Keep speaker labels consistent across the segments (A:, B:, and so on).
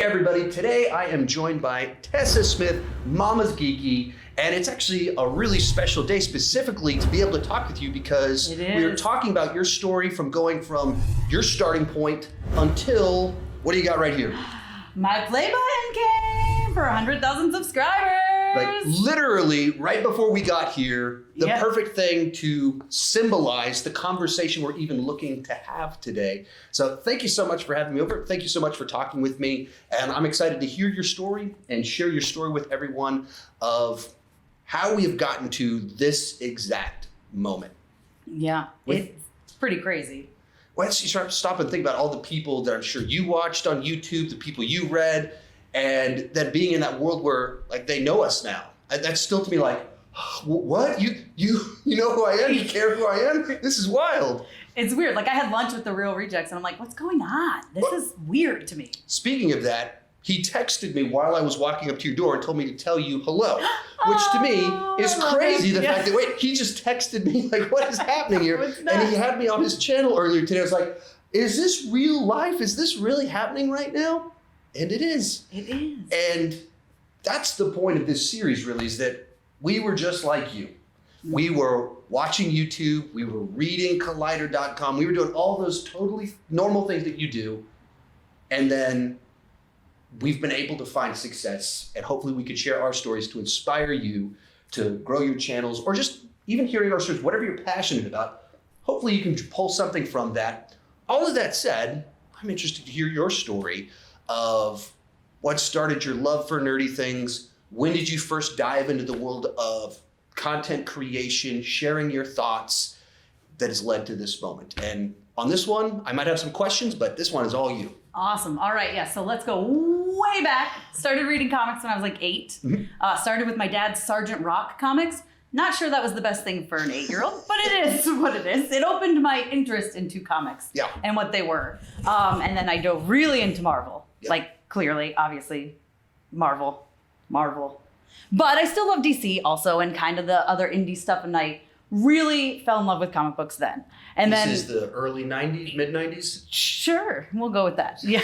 A: everybody, today I am joined by Tessa Smith, Mama's Geeky, and it's actually a really special day specifically to be able to talk with you because we're talking about your story from going from your starting point until, what do you got right here?
B: My play button came for 100,000 subscribers.
A: Like literally right before we got here, the perfect thing to symbolize the conversation we're even looking to have today. So thank you so much for having me over. Thank you so much for talking with me. And I'm excited to hear your story and share your story with everyone of how we have gotten to this exact moment.
B: Yeah, it's pretty crazy.
A: Well, let's stop and think about all the people that I'm sure you watched on YouTube, the people you read, and then being in that world where like they know us now. That's still to me like, what? You know who I am? You care who I am? This is wild.
B: It's weird. Like I had lunch with the Real Rejects and I'm like, what's going on? This is weird to me.
A: Speaking of that, he texted me while I was walking up to your door and told me to tell you hello, which to me is crazy. The fact that, wait, he just texted me like, what is happening here? And he had me on his channel earlier today. I was like, is this real life? Is this really happening right now? And it is.
B: It is.
A: And that's the point of this series really, is that we were just like you. We were watching YouTube, we were reading collider.com, we were doing all those totally normal things that you do. And then we've been able to find success, and hopefully we could share our stories to inspire you to grow your channels, or just even hearing our stories, whatever you're passionate about. Hopefully you can pull something from that. All of that said, I'm interested to hear your story of what started your love for nerdy things. When did you first dive into the world of content creation, sharing your thoughts that has led to this moment? And on this one, I might have some questions, but this one is all you.
B: Awesome. All right. Yeah. So let's go way back. Started reading comics when I was like 8. Started with my dad's Sergeant Rock comics. Not sure that was the best thing for an 8-year-old, but it is what it is. It opened my interest into comics and what they were. And then I dove really into Marvel. Like clearly, obviously, Marvel. But I still love DC also and kind of the other indie stuff. And I really fell in love with comic books then. And
A: this is the early 90s, mid 90s?
B: Sure, we'll go with that. Yeah.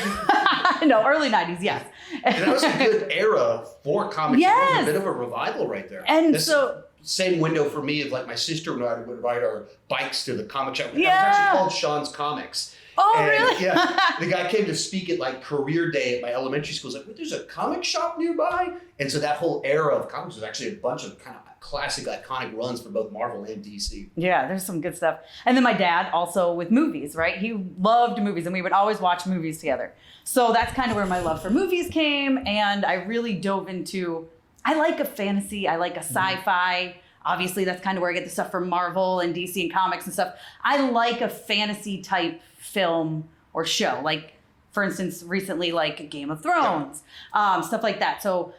B: No, early 90s, yes.
A: And that was a good era for comics.
B: Yes.
A: It was a bit of a revival right there.
B: And
A: this
B: so
A: same window for me of like my sister and I would ride our bikes to the comic shop. It was
B: Yeah.
A: actually called Sean's Comics.
B: Oh,
A: And,
B: really?
A: Yeah. The guy came to speak at like career day at my elementary school. He's like, wait, there's a comic shop nearby? And so that whole era of comics was actually a bunch of kind of classic, iconic runs for both Marvel and DC.
B: Yeah, there's some good stuff. And then my dad also with movies, right? He loved movies and we would always watch movies together. So that's kind of where my love for movies came. And I really dove into, I like a fantasy, I like a sci-fi. Obviously, that's kind of where I get the stuff from Marvel and DC and comics and stuff. I like a fantasy type film or show. Like, for instance, recently, like Game of Thrones, stuff like that. So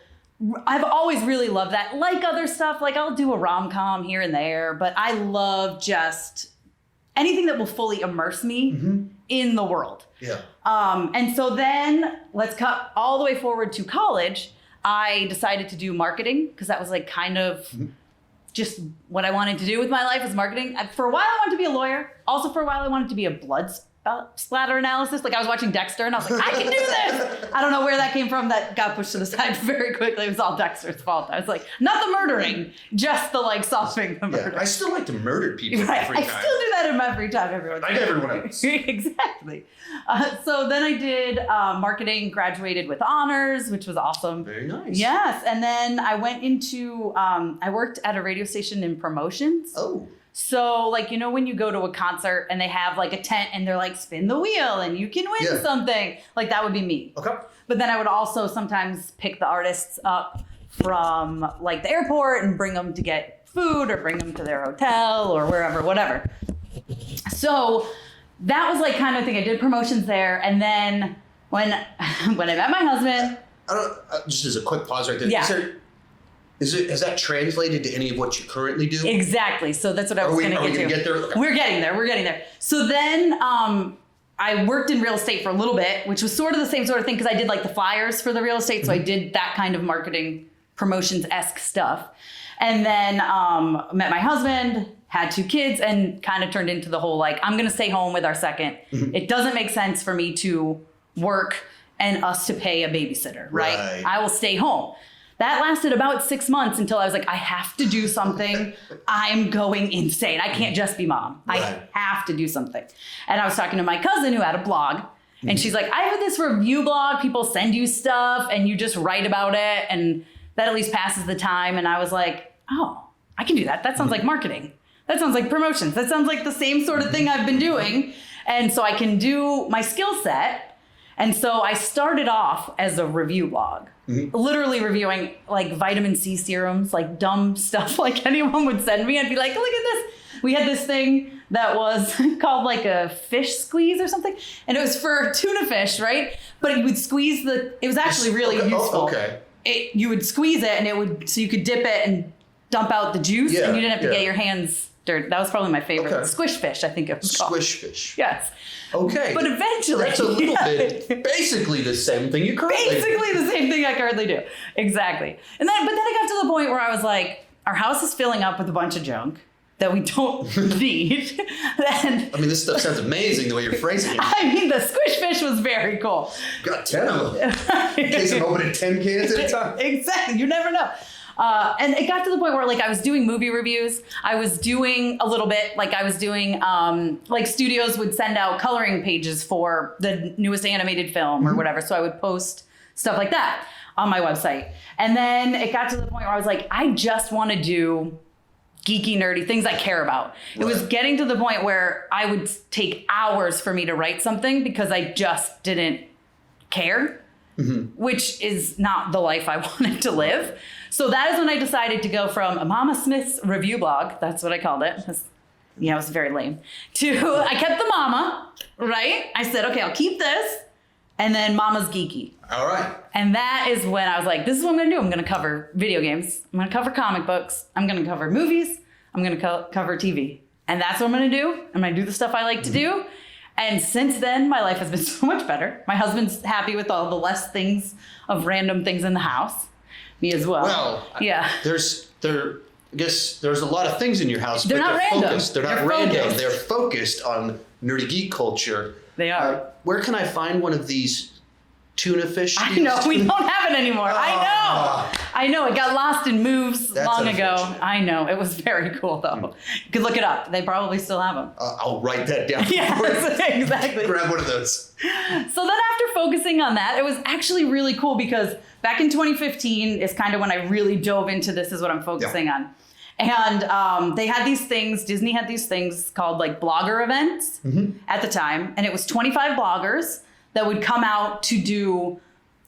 B: I've always really loved that. Like other stuff, like I'll do a rom-com here and there, but I love just anything that will fully immerse me in the world.
A: Yeah.
B: And so then let's cut all the way forward to college. I decided to do marketing because that was like kind of just what I wanted to do with my life was marketing. For a while, I wanted to be a lawyer. Also, for a while, I wanted to be a blood splatter analysis. Like I was watching Dexter and I was like, I can do this. I don't know where that came from. That got pushed to the side very quickly. It was all Dexter's fault. I was like, not the murdering, just the like solving the murder.
A: Yeah, I still like to murder people in
B: Right.
A: my free
B: I
A: time.
B: still do that in my free time, everyone.
A: Like everyone else.
B: Exactly. So then I did marketing, graduated with honors, which was awesome.
A: Very nice.
B: Yes. And then I went into, I worked at a radio station in promotions.
A: Oh.
B: So like, you know, when you go to a concert and they have like a tent and they're like, spin the wheel and you can win something. Like that would be me.
A: Okay.
B: But then I would also sometimes pick the artists up from like the airport and bring them to get food or bring them to their hotel or wherever, whatever. So that was like kind of thing. I did promotions there. And then when I met my husband.
A: Just as a quick pause right there.
B: Yeah.
A: Has that translated to any of what you currently do?
B: Exactly. So that's what I was going to get to.
A: Are we going to get there? Okay.
B: We're getting there. So then I worked in real estate for a little bit, which was sort of the same sort of thing because I did like the flyers for the real estate. So I did that kind of marketing promotions-esque stuff. And then met my husband, had 2 kids, and kind of turned into the whole like, I'm going to stay home with our second. It doesn't make sense for me to work and us to pay a babysitter, right?
A: Right.
B: I will stay home. That lasted about 6 months until I was like, I have to do something. I'm going insane. I can't just be mom.
A: Right.
B: I have to do something. And I was talking to my cousin who had a blog, and she's like, I have this review blog. People send you stuff and you just write about it, and that at least passes the time. And I was like, oh, I can do that. That sounds like marketing. That sounds like promotions. That sounds like the same sort of thing I've been doing. And so I can do my skill set. And so I started off as a review blog. Literally reviewing like vitamin C serums, like dumb stuff like anyone would send me. I'd be like, look at this. We had this thing that was called like a fish squeeze or something. And it was for tuna fish, right? But you would squeeze it was actually really useful.
A: Okay.
B: You would squeeze it and it would, so you could dip it and dump out the juice and you didn't have to get your hands dirty. That was probably my favorite.
A: Okay.
B: Squish fish, I think it was called.
A: Squish fish.
B: Yes.
A: Okay.
B: But eventually.
A: That's a little bit, basically the same thing you currently do.
B: Basically the same thing I currently do. Exactly. But then I got to the point where I was like, our house is filling up with a bunch of junk that we don't need. And
A: I mean, this stuff sounds amazing the way you're phrasing it.
B: I mean, the squish fish was very cool.
A: Got 10 of them. In case I'm opening 10 cans at a time.
B: Exactly. You never know. And it got to the point where like I was doing movie reviews. I was doing a little bit, like I was doing, like studios would send out coloring pages for the newest animated film or whatever. So I would post stuff like that on my website. And then it got to the point where I was like, I just want to do geeky, nerdy things I care about. It was getting to the point where I would take hours for me to write something because I just didn't care, which is not the life I wanted to live. So that is when I decided to go from a Mama Smith's review blog, that's what I called it. It was very lame, to I kept the mama, right? I said, okay, I'll keep this. And then Mama's Geeky.
A: All right.
B: And that is when I was like, this is what I'm going to do. I'm going to cover video games. I'm going to cover comic books. I'm going to cover movies. I'm going to cover TV. And that's what I'm going to do. I'm going to do the stuff I like to do. And since then, my life has been so much better. My husband's happy with all the less things of random things in the house. Me as well.
A: Well,
B: yeah.
A: I guess there's a lot of things in your house,
B: They're
A: but
B: not
A: they're
B: random.
A: focused. They're not
B: They're
A: random.
B: focused.
A: They're focused on nerdy geek culture.
B: They are.
A: Where can I find one of these tuna fish?
B: I know, we don't have it anymore.
A: Ah.
B: I know. It got lost in moves
A: That's
B: long ago.
A: unfortunate.
B: I know. It was very cool, though. You could look it up. They probably still have them.
A: I'll write that down.
B: Yes, exactly.
A: Grab one of those.
B: So then after focusing on that, it was actually really cool because back in 2015 is kind of when I really dove into this is what I'm focusing on. And they had these things, Disney had these things called like blogger events at the time. And it was 25 bloggers that would come out to do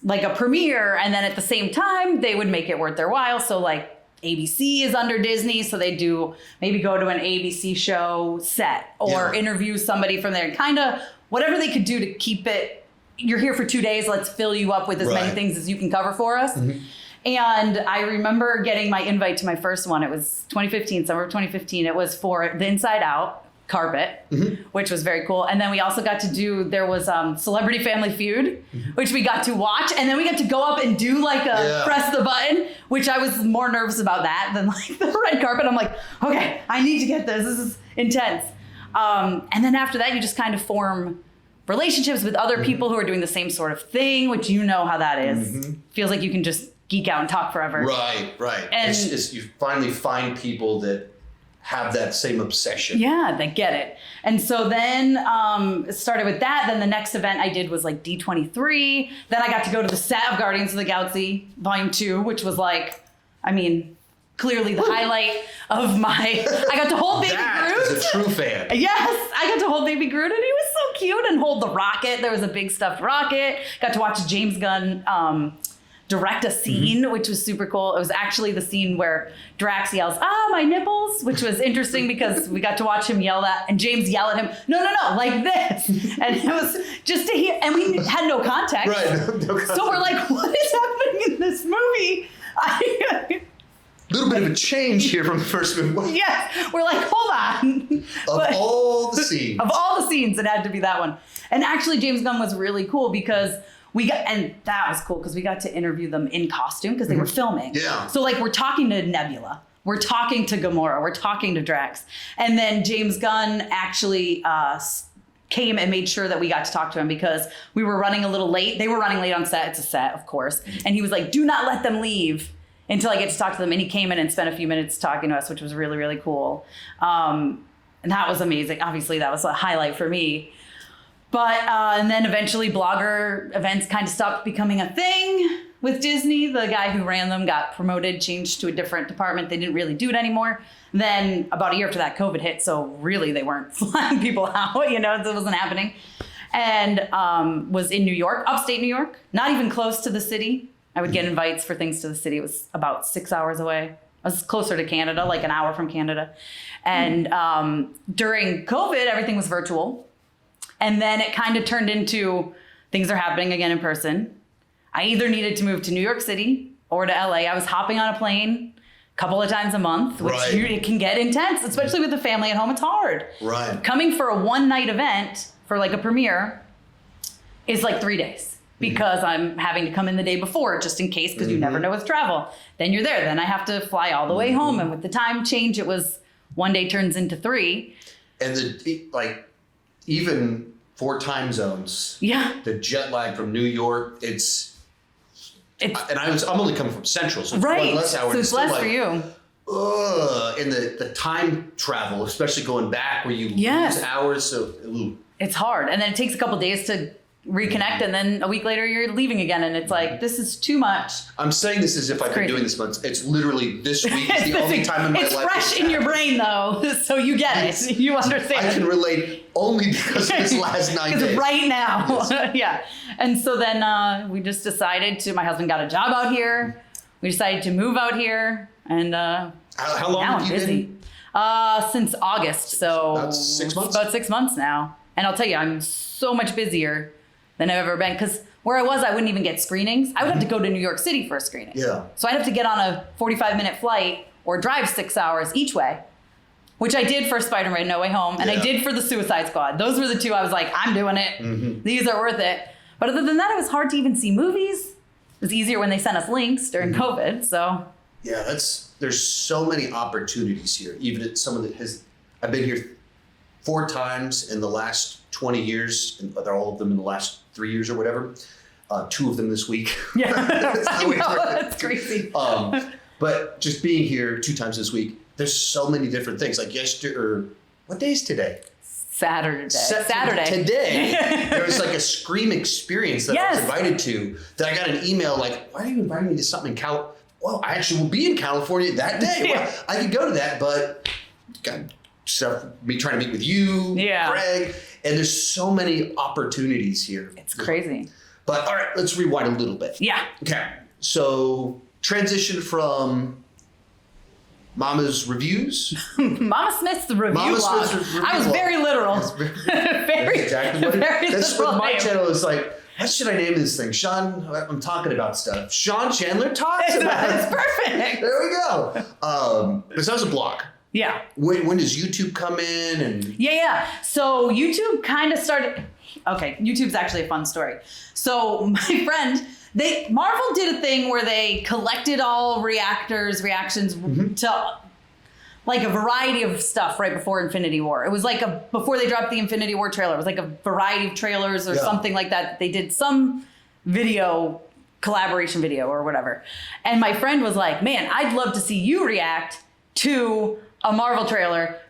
B: like a premiere. And then at the same time, they would make it worth their while. So like ABC is under Disney. So they do maybe go to an ABC show set or interview somebody from there. Kind of whatever they could do to keep it. You're here for 2 days. Let's fill you up with as many things as you can cover for us. And I remember getting my invite to my first one. It was 2015, summer of 2015. It was for the Inside Out carpet, which was very cool. And then we also got to do, there was Celebrity Family Feud, which we got to watch. And then we got to go up and do like a press the button, which I was more nervous about that than like the red carpet. I'm like, okay, I need to get this. This is intense. And then after that, you just kind of form relationships with other people who are doing the same sort of thing, which you know how that is. Feels like you can just geek out and talk forever.
A: Right.
B: And
A: it's you finally find people that have that same obsession.
B: Yeah, they get it. And so then it started with that. Then the next event I did was like D23. Then I got to go to the set of Guardians of the Galaxy Volume 2, which was like, I mean, clearly the highlight of my, I got to hold Baby Groot.
A: Is a true fan.
B: Yes, I got to hold Baby Groot and he was so cute, and hold the rocket. There was a big stuffed rocket. Got to watch James Gunn direct a scene, which was super cool. It was actually the scene where Drax yells, "Ah, my nipples," which was interesting because we got to watch him yell that, and James yell at him, no, like this. And it was just to hear, and we had no context.
A: Right, no context.
B: So we're like, what is happening in this movie?
A: A little bit of a change here from the first movie.
B: Yes, we're like, hold on.
A: Of all the scenes.
B: Of all the scenes, it had to be that one. And actually, James Gunn was really cool because and that was cool because we got to interview them in costume because they were filming.
A: Yeah.
B: So like we're talking to Nebula, we're talking to Gamora, we're talking to Drax. And then James Gunn actually came and made sure that we got to talk to him because we were running a little late. They were running late on set. It's a set, of course. And he was like, do not let them leave until I get to talk to them. And he came in and spent a few minutes talking to us, which was really, really cool. And that was amazing. Obviously, that was a highlight for me. But, and then eventually blogger events kind of stopped becoming a thing with Disney. The guy who ran them got promoted, changed to a different department. They didn't really do it anymore. Then about a year after that, COVID hit. So really they weren't flying people out, you know, it wasn't happening. And was in New York, upstate New York, not even close to the city. I would get invites for things to the city. It was about 6 hours away. I was closer to Canada, like an hour from Canada. And during COVID, everything was virtual. And then it kind of turned into things are happening again in person. I either needed to move to New York City or to LA. I was hopping on a plane a couple of times a month, which it can get intense, especially with the family at home. It's hard.
A: Right.
B: Coming for a one-night event for like a premiere is like 3 days because I'm having to come in the day before just in case, because you never know with travel. Then you're there. Then I have to fly all the way home. And with the time change, it was 1 day turns into 3.
A: And even 4 time zones.
B: Yeah.
A: The jet lag from New York, and I'm only coming from Central, so it's
B: right.
A: 1 less hour.
B: So it's less for you.
A: And the time travel, especially going back where you lose hours. So
B: it's hard. And then it takes a couple days to reconnect. And then a week later you're leaving again. And it's like, this is too much.
A: I'm saying this as if I've been doing this month. It's literally this week is the only time in my life.
B: It's fresh in your brain though. So you get it. You understand.
A: I can relate only because of this last 9 days.
B: Right now. Yeah. And so then we just decided my husband got a job out here. We decided to move out here. And
A: how long have you been?
B: Since August. So
A: about 6 months?
B: About 6 months now. And I'll tell you, I'm so much busier than I've ever been. Because where I was, I wouldn't even get screenings. I would have to go to New York City for a screening.
A: Yeah.
B: So I'd have to get on a 45-minute flight or drive 6 hours each way, which I did for Spider-Man No Way Home. And I did for the Suicide Squad. Those were the 2 I was like, I'm doing it. These are worth it. But other than that, it was hard to even see movies. It was easier when they sent us links during COVID. So
A: yeah, there's so many opportunities here. Even at someone that I've been here 4 times in the last 20 years, and they're all of them in the last 3 years or whatever. 2 of them this week.
B: Yeah, that's crazy.
A: But just being here 2 times this week, there's so many different things. Like what day is today?
B: Saturday.
A: Today, there was like a Scream experience that I was invited to. That I got an email like, why are you inviting me to something in California? Well, I actually will be in California that day. Well, I could go to that, but got stuff, me trying to meet with you, Greg, and there's so many opportunities here.
B: It's crazy.
A: But all right, let's rewind a little bit.
B: Yeah.
A: Okay. So transition from Mama's Reviews.
B: Mama Smith's review log. I was very literal.
A: That's exactly what that's what my channel is like. What should I name this thing? Sean, I'm talking about stuff. Sean Chandler talks about
B: That's perfect.
A: There we go. This was a blog.
B: Yeah.
A: When does YouTube come in? And
B: Yeah. So YouTube kind of started. Okay, YouTube's actually a fun story. So my friend, Marvel did a thing where they collected all reactions to like a variety of stuff right before Infinity War. It was like before they dropped the Infinity War trailer. It was like a variety of trailers or something like that. They did some collaboration video or whatever. And my friend was like, man, I'd love to see you react to a Marvel trailer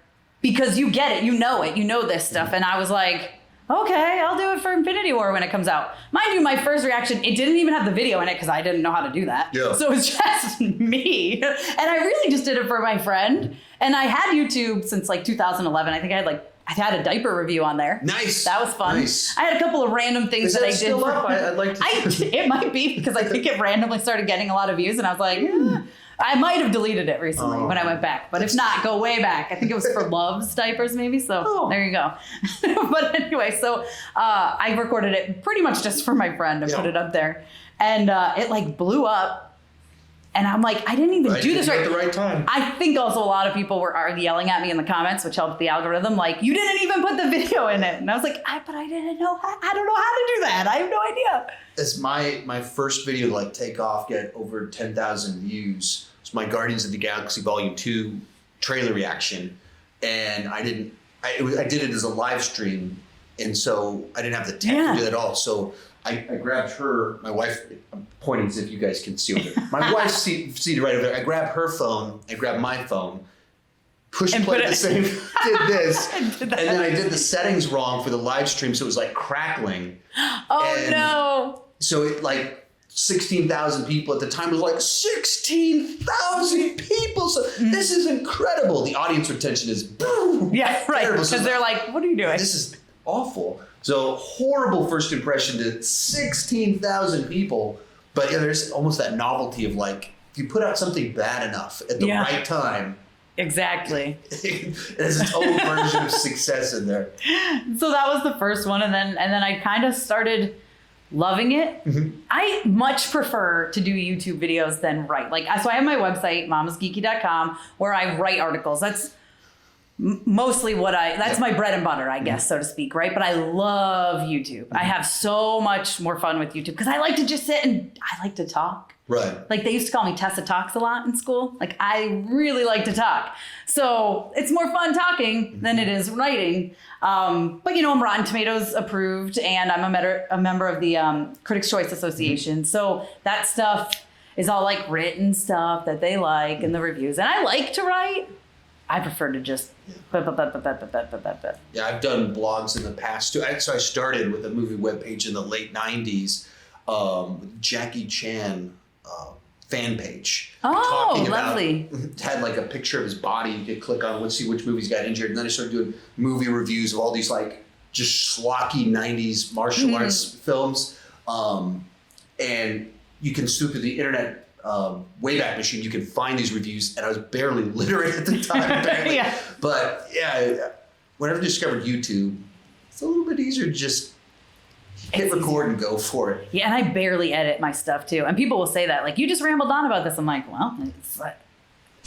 B: because you get it, you know this stuff. And I was like, okay, I'll do it for Infinity War when it comes out. Mind you, my first reaction, it didn't even have the video in it because I didn't know how to do that. Yeah. So it was just me. And I really just did it for my friend. And I had YouTube since like 2011. I think I had a diaper review on there.
A: Nice.
B: That was fun.
A: Nice.
B: I had a couple of random things that I did.
A: Still up? I'd like to.
B: It might be because I think it randomly started getting a lot of views and I was like, I might have deleted it recently when I went back, but if not, go way back. I think it was for Love's diapers maybe. So there you go. But anyway, so I recorded it pretty much just for my friend and put it up there, and it like blew up. And I'm like, I didn't even do this right
A: at the right time.
B: I think also a lot of people are yelling at me in the comments, which helped the algorithm. Like, you didn't even put the video in it. And I was like, but I didn't know. I don't know how to do that. I have no idea.
A: It's my first video to like take off, get over 10,000 views. It's my Guardians of the Galaxy Volume 2 trailer reaction. And I did it as a live stream And so I didn't have the tech to do that at all. So I grabbed her, my wife, I'm pointing as if you guys can see over there. My wife's seated right over there. I grabbed her phone, I grabbed my phone, push play at the same, did this, and then I did the settings wrong for the live stream, so it was like crackling.
B: Oh no.
A: So it like 16,000 people at the time. It was like 16,000 people. So this is incredible. The audience retention is boom.
B: Yeah, right. Because
A: So
B: they're like, what are you doing?
A: this is awful. So horrible first impression to 16,000 people. But yeah, there's almost that novelty of like, if you put out something bad enough at the right time,
B: Exactly.
A: there's its own version of success in there.
B: So that was the first one, and then I kind of started loving it. I much prefer to do YouTube videos than write. Like, so I have my website, mamasgeeky.com, where I write articles. That's mostly that's my bread and butter, I guess, so to speak, right? But I love YouTube. I have so much more fun with YouTube because I like to just sit and I like to talk.
A: Right.
B: Like, they used to call me Tessa Talks a lot in school. Like, I really like to talk. So it's more fun talking than it is writing. But, you know, I'm Rotten Tomatoes approved, and I'm a member of the Critics' Choice Association. So that stuff is all like written stuff that they like and the reviews. And I like to write. I prefer to just...
A: Yeah, I've done blogs in the past too. So I started with a movie webpage in the late 90s, with Jackie Chan fan page.
B: Oh, lovely.
A: Had like a picture of his body. You could click on, let's see which movies got injured. And then I started doing movie reviews of all these like just schlocky 90s martial arts films. And you can snoop through the internet Wayback Machine, you can find these reviews, and I was barely literate at the time, apparently. But yeah, whenever I discovered YouTube, it's a little bit easier to just hit record and go for it.
B: Yeah, and I barely edit my stuff too. And people will say that, like, you just rambled on about this. I'm like, well, it's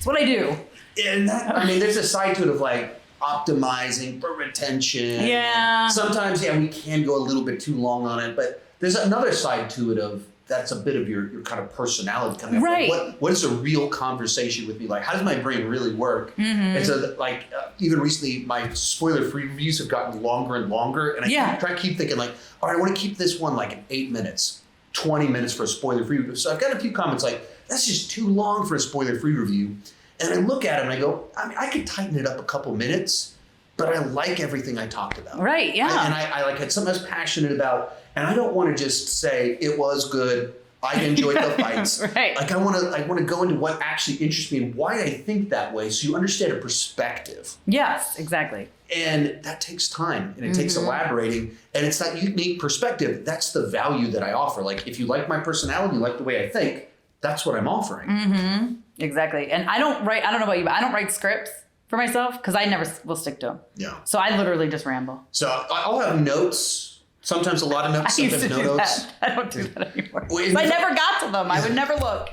B: what I do.
A: And that, I mean, there's a side to it of like optimizing for retention.
B: Yeah.
A: Sometimes, we can go a little bit too long on it, but there's another side to it of that's a bit of your kind of personality coming up.
B: Right.
A: Like, what is a real conversation with me? Like, how does my brain really work? And so, like, even recently, my spoiler-free reviews have gotten longer and longer. And I try to keep thinking, like, all right, I want to keep this one, like, 8 minutes, 20 minutes for a spoiler-free review. So I've got a few comments like, that's just too long for a spoiler-free review. And I look at it and I go, I mean, I could tighten it up a couple minutes, but I like everything I talked about.
B: Right, yeah.
A: And I like had something I was passionate about. And I don't want to just say it was good. I enjoyed the fights.
B: Right.
A: Like I want to go into what actually interests me and why I think that way, so you understand a perspective.
B: Yes, exactly.
A: And that takes time, and it takes elaborating. And it's that unique perspective. That's the value that I offer. Like, if you like my personality, you like the way I think, that's what I'm offering.
B: Exactly. And I don't know about you, but I don't write scripts for myself because I never will stick to them.
A: Yeah.
B: So I literally just ramble.
A: So I'll have notes. Sometimes a lot of notes, sometimes no notes.
B: I don't do that anymore. I never got to them. I would never look.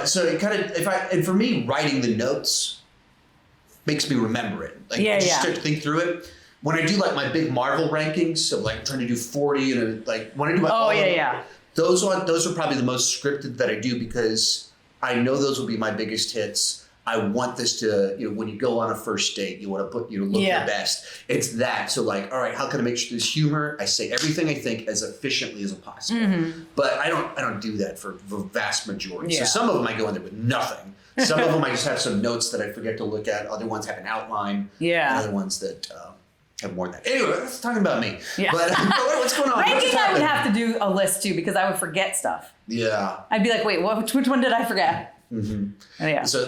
A: So it kind of, and for me, writing the notes makes me remember it. Like, just start to think through it. When I do like my big Marvel rankings, so like trying to do 40 and like when I do my those are probably the most scripted that I do because I know those will be my biggest hits. I want this to, when you go on a first date, you want to look your best. It's that. So like, all right, how can I make sure there's humor? I say everything I think as efficiently as possible. But I don't do that for the vast majority. So some of them I go in there with nothing. Some of them I just have some notes that I forget to look at. Other ones have an outline. And other ones that have more than that. Anyway, that's talking about me. But what's going on?
B: Ranking, I would have to do a list too because I would forget stuff. I'd be like, wait, which one did I forget? So,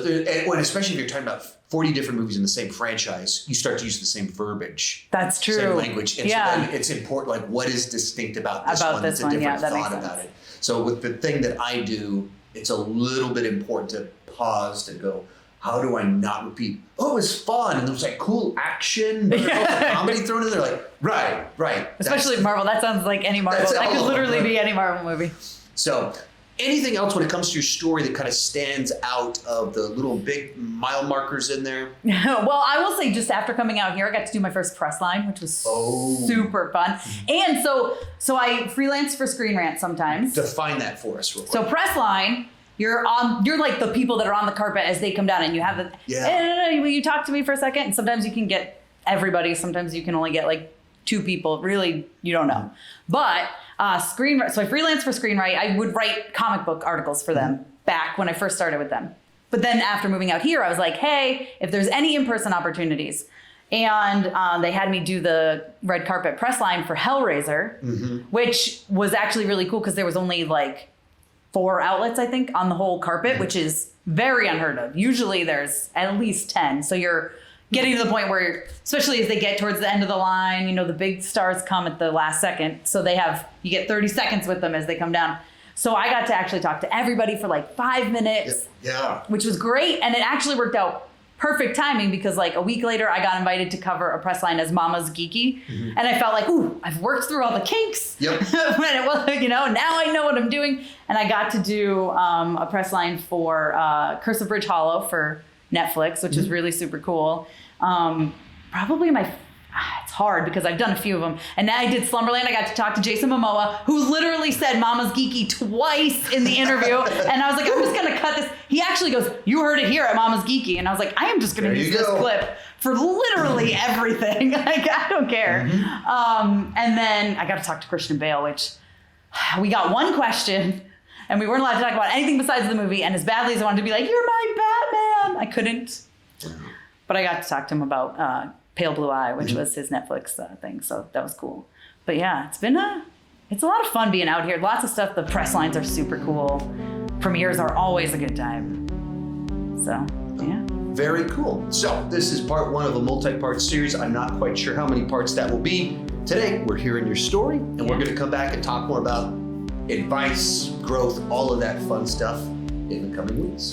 B: especially if you're talking about 40 different movies in the same franchise, you start to use the same verbiage. That's true.
A: Same language. And so then it's important, like, what is distinct about this one? It's a different thought about it. So with the thing that I do, it's a little bit important to pause and go, how do I not repeat? Oh, it was fun. And there was like cool action, but comedy thrown in there. Like, right.
B: Especially Marvel. That sounds like any Marvel. That could literally be any Marvel movie.
A: So anything else when it comes to your story that kind of stands out of the little big mile markers in there?
B: Well, I will say just after coming out here, I got to do my first press line, which was super fun. And so I freelance for Screen Rant sometimes.
A: Define that for us real quick.
B: So press line, you're like the people that are on the carpet as they come down and you have will you talk to me for a second? And sometimes you can get everybody. Sometimes you can only get like 2 people. Really, you don't know. But so I freelanced for Screenwrite. I would write comic book articles for them back when I first started with them. But then after moving out here, I was like, hey, if there's any in-person opportunities. And they had me do the red carpet press line for Hellraiser, which was actually really cool because there was only like 4 outlets, I think, on the whole carpet, which is very unheard of. Usually there's at least 10. So you're getting to the point where, especially as they get towards the end of the line, the big stars come at the last second. So you get 30 seconds with them as they come down. So I got to actually talk to everybody for like 5 minutes, which was great. And it actually worked out perfect timing because like a week later, I got invited to cover a press line as Mama's Geeky. And I felt like, ooh, I've worked through all the kinks.
A: Yep.
B: When it was, now I know what I'm doing. And I got to do a press line for Curse of Bridge Hollow for Netflix, which is really super cool. Probably it's hard because I've done a few of them. And now I did Slumberland. I got to talk to Jason Momoa, who literally said Mama's Geeky twice in the interview. And I was like, I'm just going to cut this. He actually goes, you heard it here at Mama's Geeky. And I was like, I am just going to use this clip for literally everything. Like, I don't care. And then I got to talk to Christian Bale, which we got one question and we weren't allowed to talk about anything besides the movie. And as badly as I wanted to be like, you're my Batman, I couldn't. But I got to talk to him about Pale Blue Eye, which was his Netflix thing. So that was cool. But yeah, it's a lot of fun being out here. Lots of stuff. The press lines are super cool. Premieres are always a good time. So yeah.
A: Very cool. So this is part 1 of a multi-part series. I'm not quite sure how many parts that will be. Today, we're hearing your story, and we're going to come back and talk more about advice, growth, all of that fun stuff in the coming weeks.